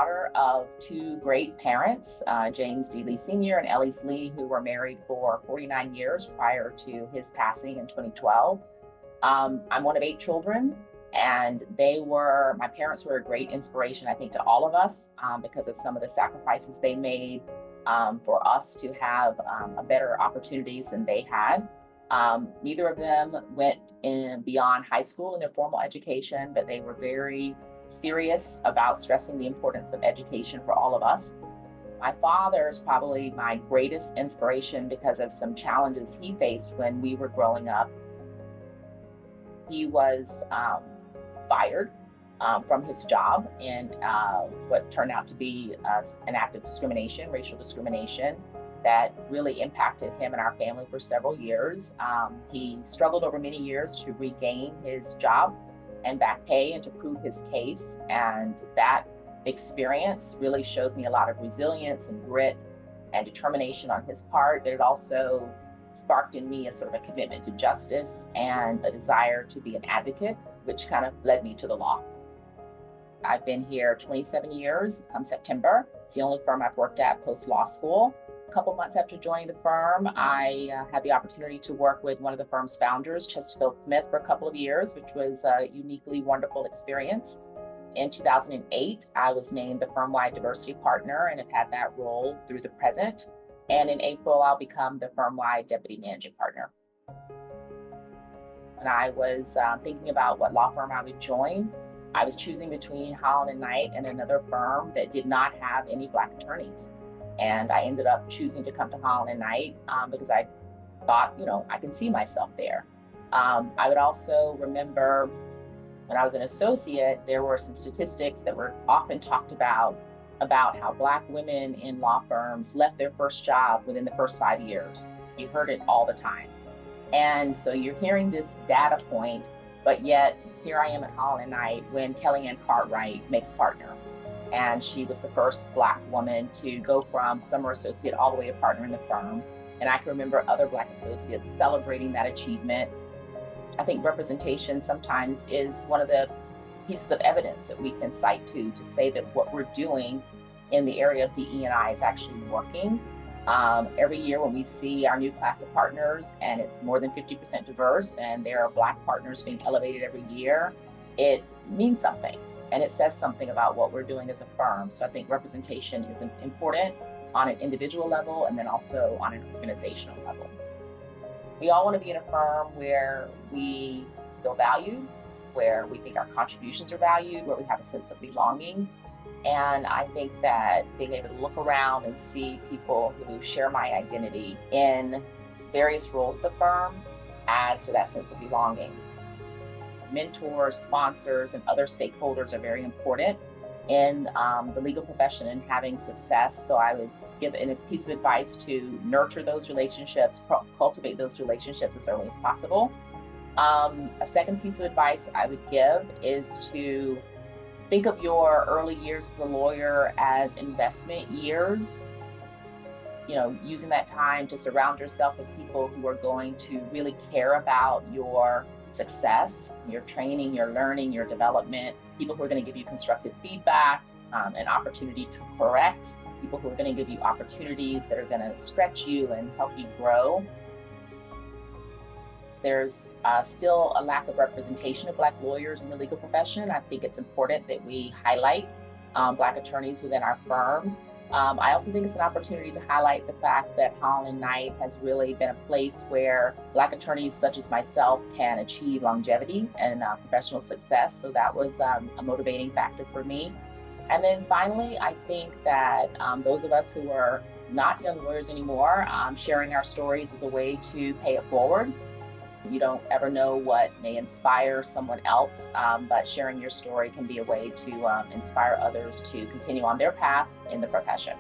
daughter of two great parents, James D. Lee Sr. and Ellie's Lee, who were married for 49 years prior to his passing in 2012. I'm one of 8 children, and my parents were a great inspiration, I think, to all of us because of some of the sacrifices they made for us to have better opportunities than they had. Neither of them went beyond high school in their formal education, but they were very serious about stressing the importance of education for all of us. My father is probably my greatest inspiration because of some challenges he faced when we were growing up. He was fired from his job in what turned out to be an act of discrimination, racial discrimination, that really impacted him and our family for several years. He struggled over many years to regain his job and back pay and to prove his case. And that experience really showed me a lot of resilience and grit and determination on his part, but it also sparked in me a sort of a commitment to justice and a desire to be an advocate, which kind of led me to the law. I've been here 27 years come September. It's the only firm I've worked at post-law school. A couple months after joining the firm, I had the opportunity to work with one of the firm's founders, Chesterfield Smith, for a couple of years, which was a uniquely wonderful experience. In 2008, I was named the firm-wide Diversity Partner and have had that role through the present. And in April, I'll become the firm-wide Deputy Managing Partner. When I was thinking about what law firm I would join, I was choosing between Holland Knight and another firm that did not have any Black attorneys. And I ended up choosing to come to Holland Knight because I thought, I can see myself there. I would also remember when I was an associate, there were some statistics that were often talked about how Black women in law firms left their first job within the first 5 years. You heard it all the time. And so you're hearing this data point, but yet here I am at Holland Knight when Kellyanne Cartwright makes partner. And she was the first Black woman to go from summer associate all the way to partner in the firm. And I can remember other Black associates celebrating that achievement. I think representation sometimes is one of the pieces of evidence that we can cite to say that what we're doing in the area of DE&I is actually working. Every year when we see our new class of partners and it's more than 50% diverse and there are Black partners being elevated every year, it means something. And it says something about what we're doing as a firm. So I think representation is important on an individual level and then also on an organizational level. We all want to be in a firm where we feel valued, where we think our contributions are valued, where we have a sense of belonging. And I think that being able to look around and see people who share my identity in various roles of the firm adds to that sense of belonging. Mentors, sponsors, and other stakeholders are very important in the legal profession and having success. So I would give a piece of advice to nurture those relationships, cultivate those relationships as early as possible. A second piece of advice I would give is to think of your early years as a lawyer as investment years. Using that time to surround yourself with people who are going to really care about your success, your training, your learning, your development, people who are going to give you constructive feedback, an opportunity to correct, people who are going to give you opportunities that are going to stretch you and help you grow. There's still a lack of representation of Black lawyers in the legal profession. I think it's important that we highlight Black attorneys within our firm. I also think it's an opportunity to highlight the fact that Holland Knight has really been a place where Black attorneys such as myself can achieve longevity and professional success. So that was a motivating factor for me. And then finally, I think that those of us who are not young lawyers anymore, sharing our stories is a way to pay it forward. You don't ever know what may inspire someone else, but sharing your story can be a way to inspire others to continue on their path in the profession.